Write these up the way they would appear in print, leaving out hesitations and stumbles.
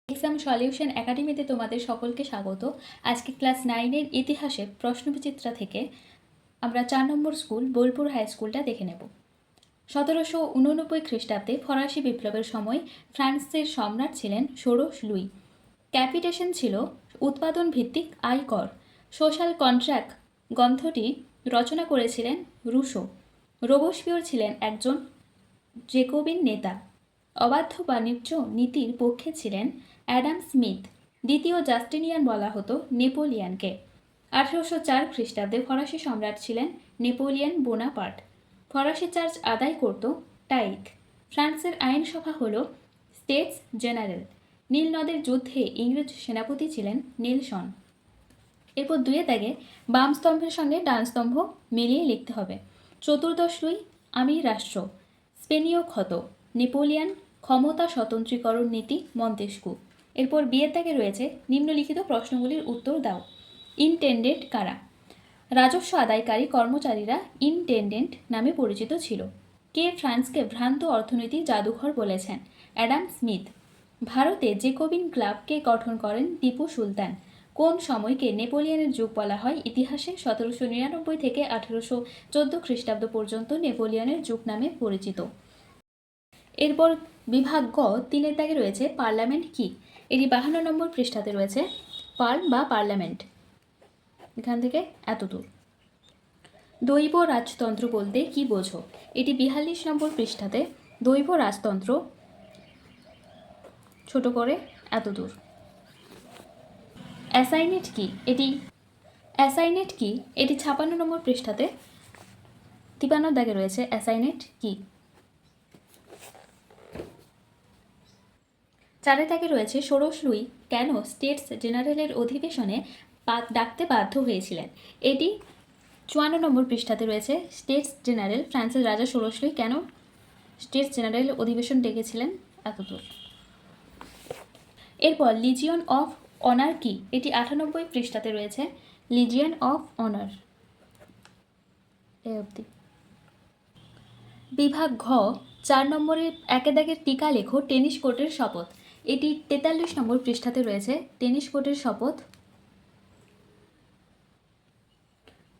Exam solution একাডেমিতে তোমাদের সকলকে স্বাগত। আজকে ক্লাস 9-এর ইতিহাসে প্রশ্নবিচিত্রা থেকে আমরা 4 নম্বর স্কুল বোলপুর হাই স্কুলটা দেখে নেব। 1789 খ্রিস্টাব্দে ফরাসি বিপ্লবের সময় ফ্রান্সের সম্রাট ছিলেন ষোড়শ লুই। ক্যাপিটেশন ছিল উৎপাদন ভিত্তিক আয়কর। সোশ্যাল কন্ট্রাক্ট গ্রন্থটি রচনা করেছিলেন রুশো। রোবসপিয়র ছিলেন একজন জেকোবিন নেতা। অবাধ্য বাণিজ্য নীতির পক্ষে ছিলেন অ্যাডাম স্মিথ। দ্বিতীয় জাস্টিনিয়ান বলা হতো নেপোলিয়ানকে। 1804 খ্রিস্টাব্দে ফরাসি সম্রাট ছিলেন নেপোলিয়ান বোনাপার্ট। ফরাসি চার্জ আদায় করত টাইক। ফ্রান্সের আইনসভা হল স্টেটস জেনারেল। নীল নদের যুদ্ধে ইংরেজ সেনাপতি ছিলেন নেলসন। এরপর দুয়ে দাগে বাম স্তম্ভের সঙ্গে ডান স্তম্ভ মিলিয়ে লিখতে হবে। চতুর্দশ লুই আমি রাষ্ট্র। স্পেনীয় ক্ষত নেপোলিয়ান ক্ষমতা স্বতন্ত্রীকরণ নীতি মন্তেস্কু। এরপর বিয়ের দাগে রয়েছে নিম্নলিখিত প্রশ্নগুলির উত্তর দাও। ইনটেন্ডেন্ট কারা? রাজস্ব আদায়কারী কর্মচারীরা ইনটেন্ডেন্ট নামে পরিচিত ছিল। কে ফ্রান্সকে ভ্রান্ত অর্থনীতি জাদুঘর বলেছেন? Adam Smith. ভারতে জেকোবিন ক্লাবকে গঠন করেন টিপু সুলতান। কোন সময়কে নেপোলিয়নের যুগ বলা হয় ইতিহাসে? 1799 থেকে 1814 খ্রিস্টাব্দ পর্যন্ত নেপোলিয়নের যুগ নামে পরিচিত। এরপর বিভাগ গ 3-এর দাগে রয়েছে পার্লামেন্ট কি? এটি 52 নম্বর পৃষ্ঠাতে রয়েছে। পার্ল বা পার্লামেন্ট এখান থেকে এত দূর। দৈব রাজতন্ত্র বলতে কি বোঝো? এটি 42 নম্বর পৃষ্ঠাতে। দৈব রাজতন্ত্র ছোট করে এত দূর। অ্যাসাইনেট কি? এটি 56 নম্বর পৃষ্ঠাতে 53 দাগে রয়েছে। অ্যাসাইনেট কি? 4-এর দাগে রয়েছে ষোড়শ লুই কেন স্টেটস জেনারেলের অধিবেশনে ডাকতে বাধ্য হয়েছিলেন? এটি 54 নম্বর পৃষ্ঠাতে রয়েছে। স্টেটস জেনারেল ফ্রান্সের রাজা ষোড়শ লুই কেন স্টেটস জেনারেল অধিবেশন ডেকেছিলেন? এতদূর। এরপর লিজিয়ন অফ অনার কি? এটি 98 পৃষ্ঠাতে রয়েছে। লিজিয়ন অফ অনার এই অবধি। বিভাগ ঘ 4 নম্বরের 1 দাগের টিকা লেখো টেনিস কোর্টের শপথ। এটি 43 নম্বর পৃষ্ঠাতে রয়েছে। টেনিস কোর্টের শপথ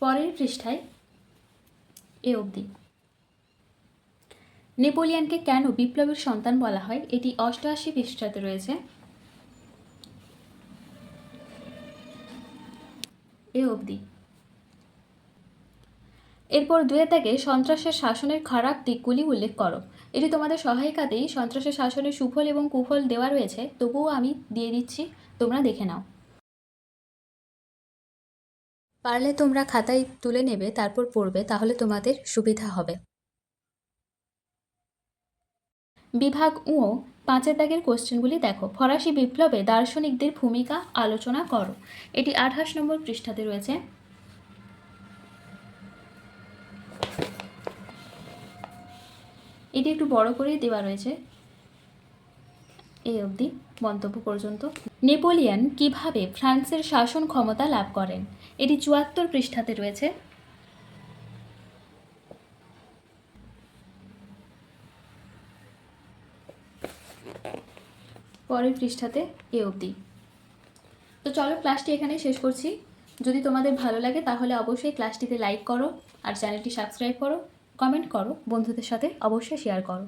পরের পৃষ্ঠায় এ অবধি। নেপোলিয়ানকে কেন বিপ্লবের সন্তান বলা হয়? এটি 88 পৃষ্ঠাতে রয়েছে। এ অবধি। এরপর দুয়ে থেকে সন্ত্রাসের শাসনের খারাপ দিকগুলি উল্লেখ করো। এটি তোমাদের সহায়িকাতেই সন্ত্রাসের শাসনের সুফল এবং কুফল দেওয়া রয়েছে, তবুও আমি দিয়ে দিচ্ছি, তোমরা দেখে নাও। পারলে তোমরা খাতায় তুলে নেবে, তারপর পড়বে, তাহলে তোমাদের সুবিধা হবে। বিভাগ ও 5-এর দাগের কোশ্চেনগুলি দেখো। ফরাসি বিপ্লবে দার্শনিকদের ভূমিকা আলোচনা করো। এটি 28 নম্বর পৃষ্ঠাতে রয়েছে। এটি একটু বড় করেই দেওয়া রয়েছে এই অবধি মন্তব্য পর্যন্ত। নেপোলিয়ন কিভাবে ফ্রান্সের শাসন ক্ষমতা লাভ করেন? এটি 74 পৃষ্ঠাতে রয়েছে। পরের পৃষ্ঠাতে এ অবধি। তো চলো ক্লাসটি এখানে শেষ করছি। যদি তোমাদের ভালো লাগে তাহলে অবশ্যই ক্লাসটিতে লাইক করো আর চ্যানেলটি সাবস্ক্রাইব করো, কমেন্ট করো, বন্ধুদের সাথে অবশ্যই শেয়ার করো।